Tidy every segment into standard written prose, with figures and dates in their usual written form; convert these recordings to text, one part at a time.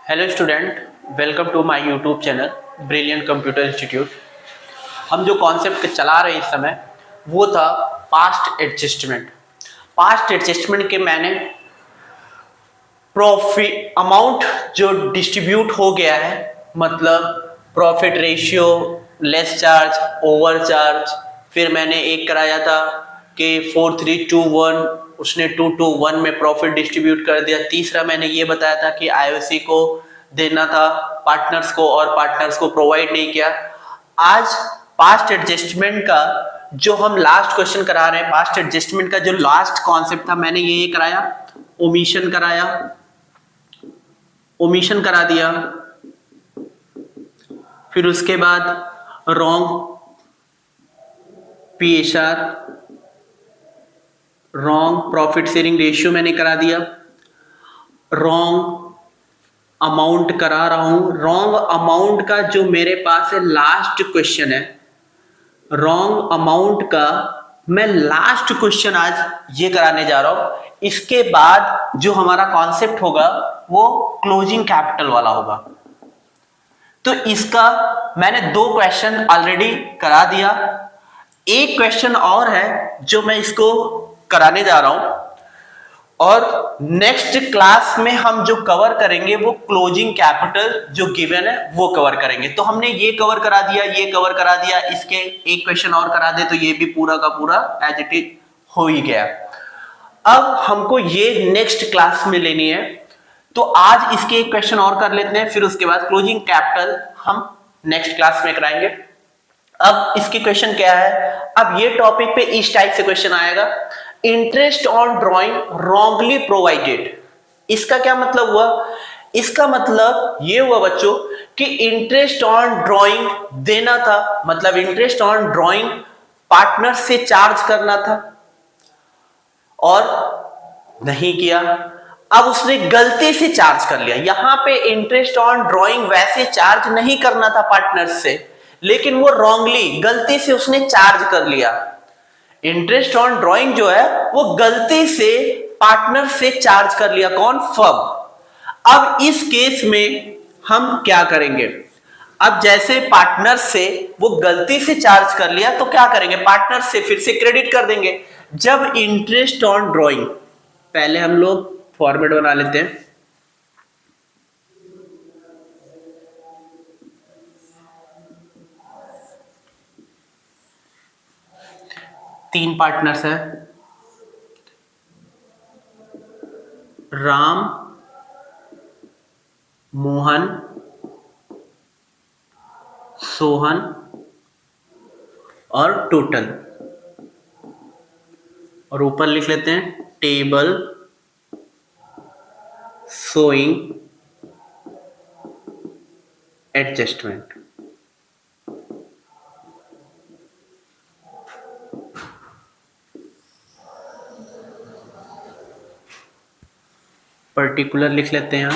Hello student, welcome to my YouTube channel brilliant computer institute. हम जो concept चला रहे इस समय वो था पास्ट एडजस्टमेंट। पास्ट एडजस्टमेंट के मैंने प्रॉफिट अमाउंट जो डिस्ट्रीब्यूट हो गया है, मतलब profit ratio, less charge, over charge. फिर मैंने एक कराया था कि 4321 उसने 221 में प्रॉफिट डिस्ट्रीब्यूट कर दिया। तीसरा मैंने ये बताया था कि आईओसी को देना था पार्टनर्स को और पार्टनर्स को प्रोवाइड नहीं किया। आज पास्ट एडजस्टमेंट का जो हम लास्ट क्वेश्चन करा रहे हैं, पास्ट एडजस्टमेंट का जो लास्ट कॉन्सेप्ट था मैंने ये कराया, ओमिशन कराया, ओमिशन करा दिया। फिर उसके बाद wrong PSR, wrong profit sharing ratio मैंने करा दिया, रॉन्ग अमाउंट करा रहा हूं। रॉन्ग अमाउंट का जो मेरे पास है लास्ट क्वेश्चन है, रॉन्ग अमाउंट का मैं लास्ट क्वेश्चन आज ये कराने जा रहा हूं। इसके बाद जो हमारा कॉन्सेप्ट होगा वो क्लोजिंग कैपिटल वाला होगा। तो इसका मैंने 2 क्वेश्चन ऑलरेडी करा दिया, एक क्वेश्चन और है जो मैं इसको कराने जा रहा हूं। और नेक्स्ट क्लास में हम जो कवर करेंगे वो क्लोजिंग कैपिटल जो गिवन है वो कवर करेंगे। तो हमने ये कवर करा दिया, ये कवर करा दिया, इसके एक क्वेश्चन और करा दे तो ये भी पूरा का पूरा एज इट इज हो ही गया। अब हमको ये नेक्स्ट क्लास में लेनी है, तो आज इसके एक क्वेश्चन और कर लेते हैं, फिर उसके बाद क्लोजिंग कैपिटल हम नेक्स्ट क्लास में कराएंगे। अब इसकी क्वेश्चन क्या है, अब ये टॉपिक पे इस टाइप से क्वेश्चन आएगा, interest on drawing wrongly provided. इसका क्या मतलब हुआ? इसका मतलब ये हुआ बच्चों कि इंटरेस्ट ऑन ड्रॉइंग देना था, मतलब इंटरेस्ट ऑन ड्रॉइंग पार्टनर से चार्ज करना था और नहीं किया। अब उसने गलती से चार्ज कर लिया। यहां पे इंटरेस्ट ऑन ड्रॉइंग वैसे चार्ज नहीं करना था पार्टनर से, लेकिन वो रॉन्गली गलती से उसने चार्ज कर लिया। इंटरेस्ट ऑन ड्रॉइंग जो है वो गलती से पार्टनर से चार्ज कर लिया। कौन? फर्म। अब इस केस में हम क्या करेंगे? अब जैसे पार्टनर से वो गलती से चार्ज कर लिया तो क्या करेंगे? पार्टनर से फिर से क्रेडिट कर देंगे। जब इंटरेस्ट ऑन ड्रॉइंग, पहले हम लोग फॉर्मेट बना लेते हैं। तीन पार्टनर्स है, राम, मोहन, सोहन और टोटल। और ऊपर लिख लेते हैं टेबल शोइंग एडजस्टमेंट। पर्टिकुलर लिख लेते हैं,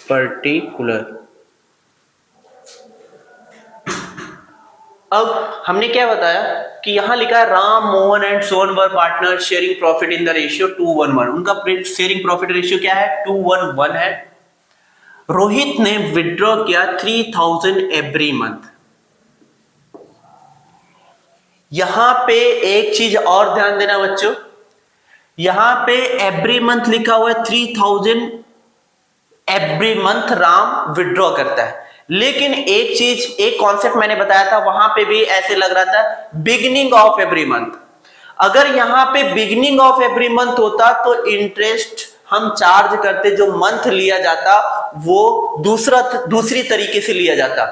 पर्टिकुलर। अब हमने क्या बताया कि यहां लिखा है Ram, Mohan and Sohan were partner sharing profit in the ratio 2:1। उनका शेयरिंग प्रॉफिट रेशियो क्या है? 2:1 है। रोहित ने विड्रॉ किया 3000 एवरी मंथ। यहां पे एक चीज और ध्यान देना बच्चों, यहां पे एवरी मंथ लिखा हुआ है 3000 एवरी मंथ राम विड्रॉ करता है। लेकिन एक चीज, एक कॉन्सेप्ट मैंने बताया था, वहां पे भी ऐसे लग रहा था बिगिनिंग ऑफ एवरी मंथ। अगर यहां पे बिगिनिंग ऑफ एवरी मंथ होता तो इंटरेस्ट हम चार्ज करते, जो मंथ लिया जाता वो दूसरी तरीके से लिया जाता।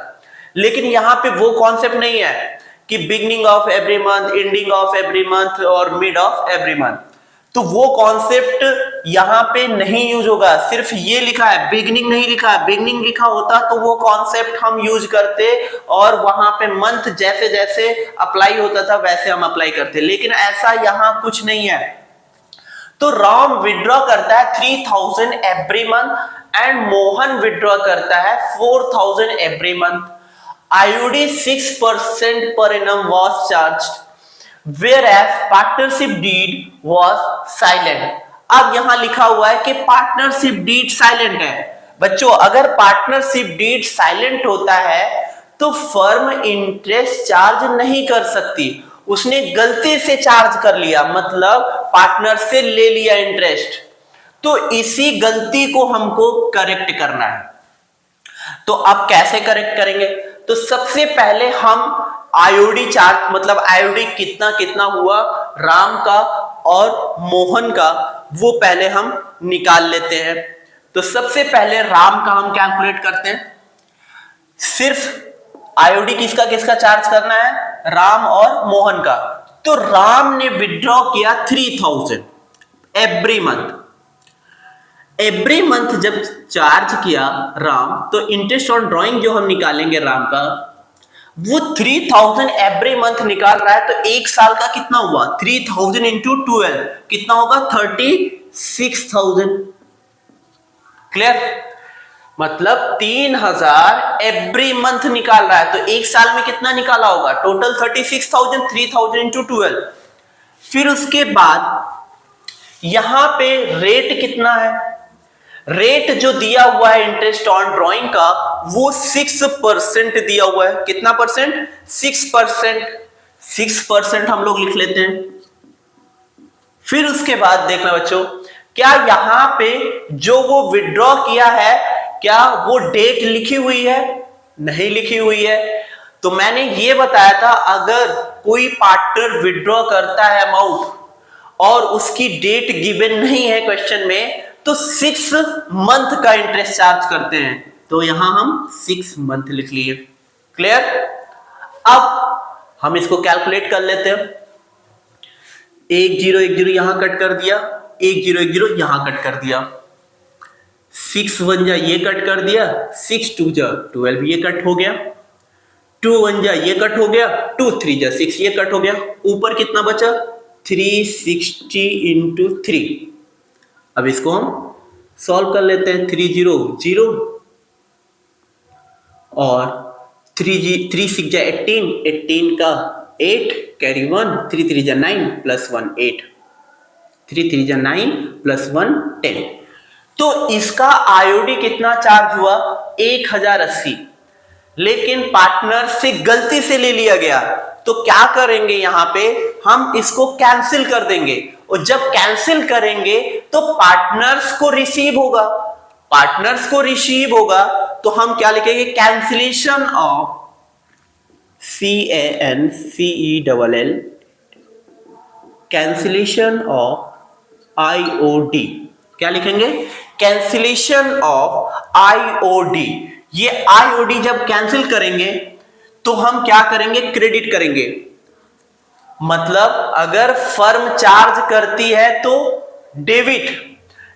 लेकिन यहां पे वो कॉन्सेप्ट नहीं है कि beginning of every month, ending of every month और मिड ऑफ एवरी मंथ। तो वो कॉन्सेप्ट यहां पे नहीं यूज होगा। सिर्फ ये लिखा है, बिगनिंग नहीं लिखा है। बिगनिंग लिखा होता तो वो कॉन्सेप्ट हम यूज करते और वहां पे मंथ जैसे जैसे अप्लाई होता था वैसे हम अप्लाई करते, लेकिन ऐसा यहां कुछ नहीं है। तो राम विड्रॉ करता है 3000 every month and Mohan withdraw करता है 4000 every month. IOD 6% per annum was charged, whereas partnership deed was silent। अब यहां लिखा हुआ है कि पार्टनरशिप डीड साइलेंट है। बच्चों अगर पार्टनरशिप डीड साइलेंट होता है तो फर्म इंटरेस्ट चार्ज नहीं कर सकती। उसने गलती से चार्ज कर लिया, मतलब पार्टनर से ले लिया इंटरेस्ट, तो इसी गलती को हमको करेक्ट करना है। तो अब कैसे करेक्ट करेंगे? तो सबसे पहले हम आईओडी चार्ज, मतलब आईओडी कितना कितना हुआ राम का और मोहन का, वो पहले हम निकाल लेते हैं। तो सबसे पहले राम का हम कैलकुलेट करते हैं। सिर्फ आईओडी किसका किसका चार्ज करना है? राम और मोहन का। तो राम ने विड्रॉ किया 3000 एवरी मंथ। एवरी मंथ जब चार्ज किया राम, तो इंटरेस्ट ऑन ड्रॉइंग जो हम निकालेंगे राम का, वो 3000 एवरी मंथ निकाल रहा है। तो एक साल का कितना हुआ? 3000 इंटू 12 कितना होगा? 36,000। क्लियर? मतलब 3000 एवरी मंथ निकाल रहा है, तो एक साल में कितना निकाला होगा? Total 36,000, 3000 into 12। फिर उसके बाद यहां पे रेट कितना है? रेट जो दिया हुआ है इंटरेस्ट ऑन ड्रॉइंग का, वो 6% दिया हुआ है। कितना परसेंट? 6%। 6% हम लोग लिख लेते हैं। फिर उसके बाद देखना बच्चों, क्या यहां पे जो वो विड्रॉ किया है, क्या वो डेट लिखी हुई है? नहीं लिखी हुई है। तो मैंने ये बताया था, अगर कोई पार्टनर विड्रॉ करता है अमाउंट और उसकी डेट गिवन नहीं है क्वेश्चन में, तो 6 मंथ का इंटरेस्ट चार्ज करते हैं। तो यहां हम 6 मंथ लिख लिए। क्लियर? अब हम इसको कैलकुलेट कर लेते हैं। 1010 यहां कट कर दिया, 1010 यहां कट कर दिया, 6 1 जा ये कट कर दिया, 6 2 जा 12 ये कट हो गया, 2 1 जा ये कट हो गया, 2 3 जा 6 ये कट हो गया। ऊपर कितना बचा? 360 इंटू 3। अब इसको हम सॉल्व कर लेते हैं। 300 और 3 6 जा 18, 18 का 8 कैरी 1, 3 3 जा 9 प्लस 1 8, 3 3 जा 9 प्लस 1 10। तो इसका आईओडी कितना चार्ज हुआ? 1080। लेकिन पार्टनर से गलती से ले लिया गया, तो क्या करेंगे? यहां पे हम इसको कैंसिल कर देंगे, और जब कैंसिल करेंगे तो पार्टनर्स को रिसीव होगा। पार्टनर्स को रिसीव होगा तो हम क्या लिखेंगे? Cancellation of CANCELL, cancellation of IOD. क्या लिखेंगे? Cancellation of IOD. ये आईओडी जब कैंसिल करेंगे तो हम क्या करेंगे? क्रेडिट करेंगे। मतलब अगर फर्म चार्ज करती है तो डेबिट,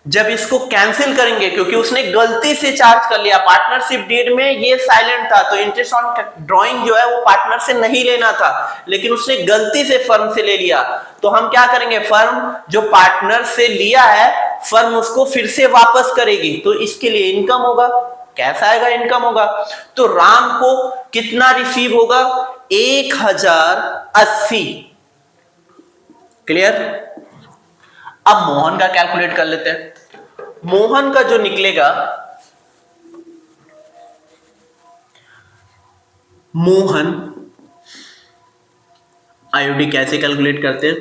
जब इसको कैंसिल करेंगे क्योंकि उसने गलती से चार्ज कर लिया, पार्टनरशिप डीड में ये साइलेंट था, तो इंटरेस्ट ऑन ड्रॉइंग जो है वो पार्टनर से नहीं लेना था, लेकिन उसने गलती से फर्म से ले लिया। तो हम क्या करेंगे? फर्म जो पार्टनर से लिया है, फर्म उसको फिर से वापस करेगी, तो इसके लिए इनकम होगा। कैसा आएगा? इनकम होगा। तो राम को कितना रिसीव होगा? 1080। क्लियर? अब मोहन का कैलकुलेट कर लेते हैं। मोहन का जो निकलेगा, मोहन आईओडी कैसे कैलकुलेट करते हैं?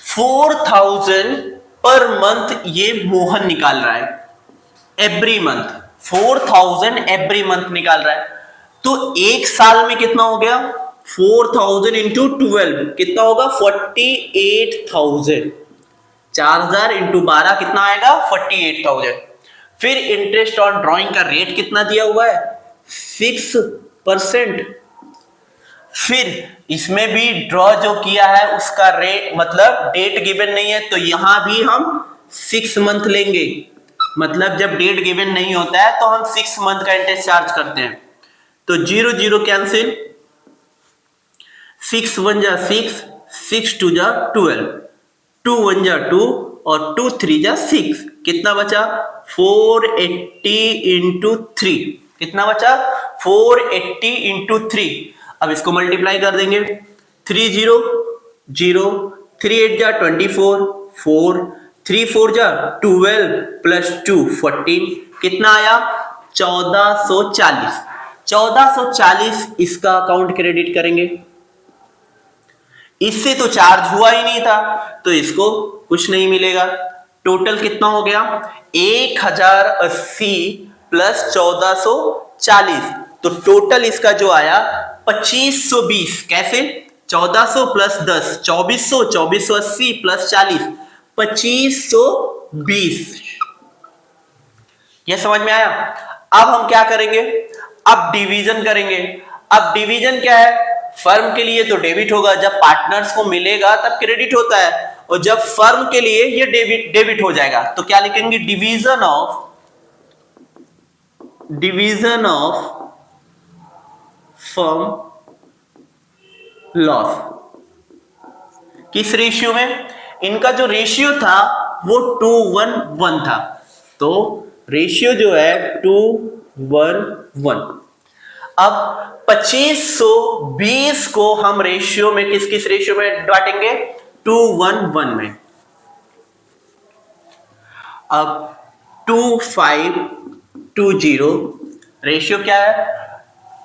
4000 पर मंथ ये मोहन निकाल रहा है एवरी मंथ। 4000 एवरी मंथ निकाल रहा है, तो एक साल में कितना हो गया? 4000 इंटू 12 कितना होगा? 48,000। 4000 इंटू 12 कितना आएगा? 48,000। फिर इंटरेस्ट ऑन ड्रॉइंग का रेट कितना दिया हुआ है? 6%। फिर इसमें भी ड्रॉ जो किया है उसका रेट, मतलब डेट गिवन नहीं है, तो यहां भी हम 6 मंथ लेंगे। मतलब जब डेट गिवन नहीं होता है तो हम 6 मंथ का इंटरेस्ट चार्ज करते हैं। तो 0 0 कैंसिल, 6 1 जा 6, 6 2 जा 12, 2 1 जा 2 और 2 3 जा 6। कितना बचा? 480 इंटू 3। कितना बचा? 480 इंटू 3। अब इसको मल्टीप्लाई कर देंगे। 3 0 0, 3 8 जा 24, 4, 3 4 जा 12 प्लस 2 14, कितना आया 1440। 1440 इसका अकाउंट क्रेडिट करेंगे, इससे तो चार्ज हुआ ही नहीं था तो इसको कुछ नहीं मिलेगा। टोटल कितना हो गया 1080 प्लस 1440, तो टोटल इसका जो आया 2520। कैसे 1400 प्लस 10 2400, 2480 प्लस 40 2520। यह समझ में आया। अब हम क्या करेंगे, अब डिवीजन करेंगे। अब डिवीजन क्या है, फर्म के लिए तो डेबिट होगा, जब पार्टनर्स को मिलेगा तब क्रेडिट होता है, और जब फर्म के लिए ये डेबिट हो जाएगा तो क्या लिखेंगे, डिवीजन ऑफ फर्म लॉस। किस रेशियो में, इनका जो रेशियो था वो 2:1 था, तो रेशियो जो है 2:1। अब 2520 को हम रेशियो में किस किस रेशियो में बांटेंगे, 2:1 में। अब 2520 रेशियो क्या है,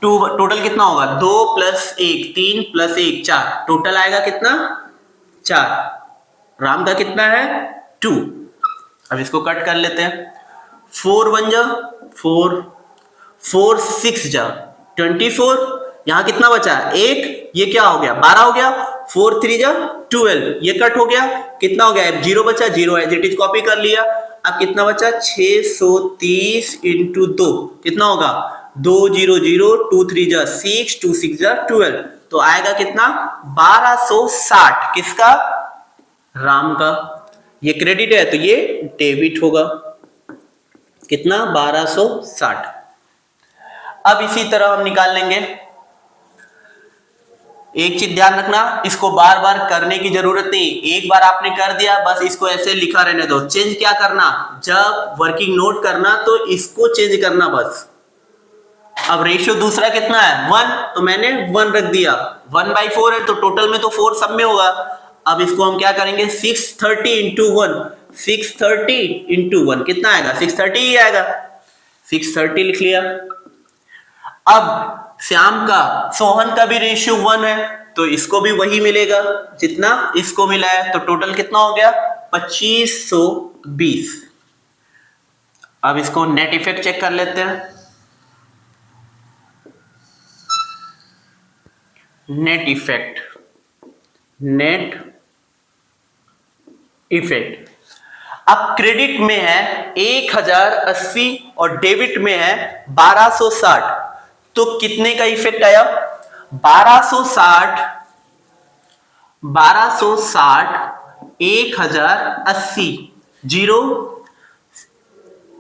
टोटल कितना होगा 2 प्लस 1 3 प्लस 1 4, टोटल आएगा कितना 4। राम का कितना है 2। अब इसको कट कर लेते हैं, 4 1 जा 4, 4 6 जा 24, यहां कितना बचा 1, ये क्या हो गया 12 हो गया, 4 3 जा 12, ये कट हो गया, कितना हो गया 0 बचा, 0 एज इट इज कॉपी कर लिया। अब कितना बचा 630 इंटू 2, कितना होगा 2 0 0, 2 3 जा 6, 2 6 जा 12, तो आएगा कितना 1260। किसका, राम का। ये क्रेडिट है तो ये डेबिट होगा, कितना 1260। अब इसी तरह हम निकाल लेंगे। एक चीज ध्यान रखना, इसको बार बार करने की जरूरत नहीं, एक बार आपने कर दिया बस इसको ऐसे लिखा रहने दो। चेंज क्या करना, जब वर्किंग नोट करना तो इसको चेंज करना बस। अब रेशियो दूसरा कितना है 1, तो मैंने 1 रख दिया, 1/4 है तो टोटल में तो 4 सब में होगा। अब इसको हम क्या करेंगे 630 इंटू 1, 630 इंटू 1 कितना आएगा 630 ही आएगा, 630 लिख लिया। अब श्याम का सोहन का भी रेशियो 1 है तो इसको भी वही मिलेगा जितना इसको मिला है, तो टोटल कितना हो गया 2520। अब इसको नेट इफेक्ट चेक कर लेते हैं। नेट इफेक्ट अब क्रेडिट में है 1080 और डेबिट में है 1260, तो कितने का इफेक्ट आया 1260 1080, 0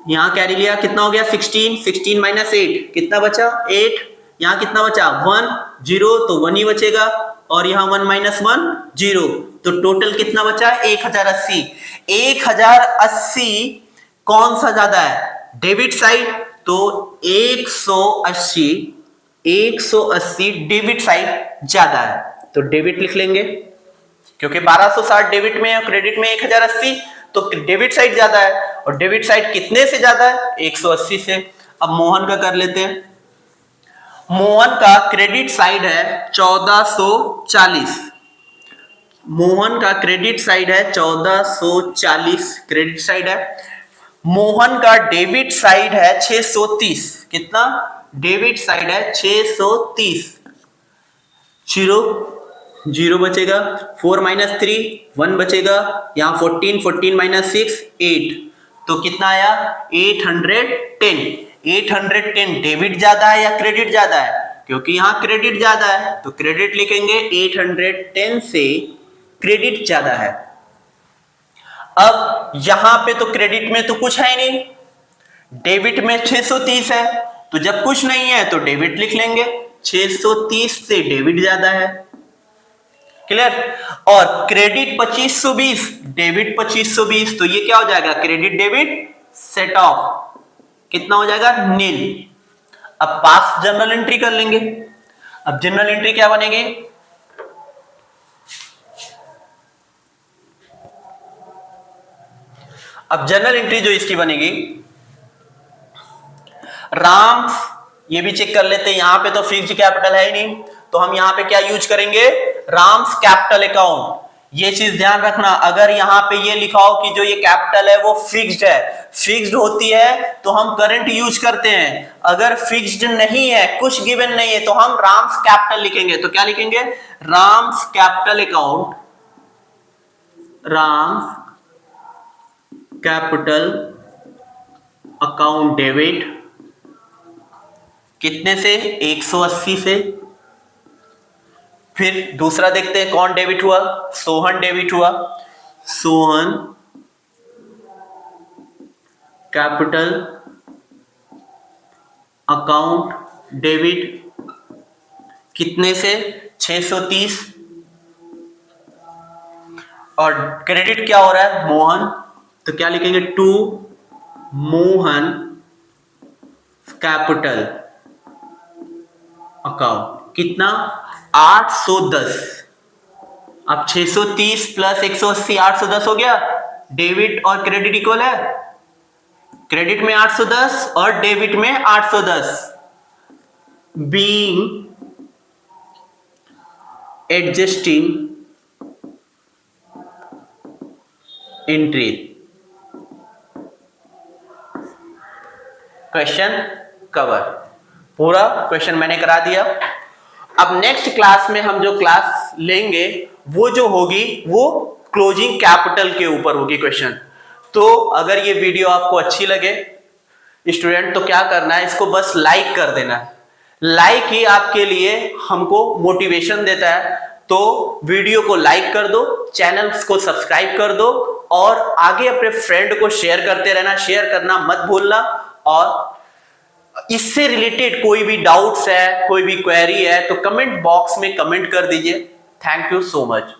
यहां कैरी लिया, कितना हो गया 16, 16 माइनस 8 कितना बचा 8, यहां कितना बचा 1 0, तो 1 ही बचेगा, और यहां 1 माइनस 1 0, तो टोटल कितना बचा 1080। 1080 कौन सा ज्यादा है डेबिट साइड, तो 180 डेबिट साइड ज्यादा है, तो डेबिट लिख लेंगे, क्योंकि 1260 डेबिट में है क्रेडिट में 1080, तो डेबिट साइड ज्यादा है, और डेबिट साइड कितने से ज्यादा है 180 से। अब मोहन का कर लेते हैं। मोहन का क्रेडिट साइड है 1440, मोहन का क्रेडिट साइड है 1440 क्रेडिट साइड है। मोहन का डेबिट साइड है 630, कितना डेबिट साइड है 630, 0 बचेगा, 4 माइनस 3 1 बचेगा, यहां 14 माइनस 6 8, तो कितना आया 810 डेबिट ज्यादा है या क्रेडिट ज्यादा है, क्योंकि यहां क्रेडिट ज्यादा है तो क्रेडिट लिखेंगे 810 से क्रेडिट ज्यादा है। अब यहां पे तो क्रेडिट में तो कुछ है नहीं, डेबिट में 630 है, तो जब कुछ नहीं है तो डेबिट लिख लेंगे, 630 से डेबिट ज्यादा है, क्लियर। और क्रेडिट 2520 डेबिट 2520, तो ये क्या हो जाएगा क्रेडिट डेबिट सेट ऑफ, कितना हो जाएगा नील। अब पास जर्नल एंट्री कर लेंगे। अब जर्नल एंट्री क्या बनेगी, अब जर्नल एंट्री जो इसकी बनेगी, राम्स, ये भी चेक कर लेते हैं, यहां पे तो फिक्स्ड कैपिटल है ही नहीं, तो हम यहां पे क्या यूज करेंगे, राम्स कैपिटल अकाउंट। ये चीज ध्यान रखना, अगर यहां पे ये लिखा हो कि जो ये कैपिटल है वो फिक्स्ड है, फिक्स्ड होती है तो हम करंट यूज करते हैं, अगर फिक्स्ड नहीं है, कुछ गिवन नहीं है, तो हम राम्स कैपिटल लिखेंगे। तो क्या लिखेंगे, Ram's capital account, Ram's capital account debit, कितने से, 180 से। फिर दूसरा देखते हैं कौन डेबिट हुआ, सोहन डेबिट हुआ, सोहन कैपिटल अकाउंट डेबिट, कितने से, 630। और क्रेडिट क्या हो रहा है, मोहन, तो क्या लिखेंगे, टू मोहन कैपिटल अकाउंट, कितना, 810। अब 630 प्लस 180 810 हो गया, डेबिट और क्रेडिट इक्वल है, क्रेडिट में 810 और डेबिट में 810, being adjusting entry. Question cover, पूरा क्वेश्चन मैंने करा दिया। अब नेक्स्ट क्लास में हम जो क्लास लेंगे वो जो होगी वो क्लोजिंग कैपिटल के ऊपर होगी क्वेश्चन। तो अगर ये वीडियो आपको अच्छी लगे स्टूडेंट, तो क्या करना है, इसको बस लाइक कर देना है, लाइक ही आपके लिए हमको मोटिवेशन देता है। तो वीडियो को लाइक कर दो, चैनल को सब्सक्राइब कर दो और आगे अपने फ्रेंड को शेयर करते रहना, शेयर करना मत भूलना। और इससे रिलेटेड कोई भी डाउट्स है, कोई भी क्वेरी है तो कमेंट बॉक्स में कमेंट कर दीजिए। Thank you so much.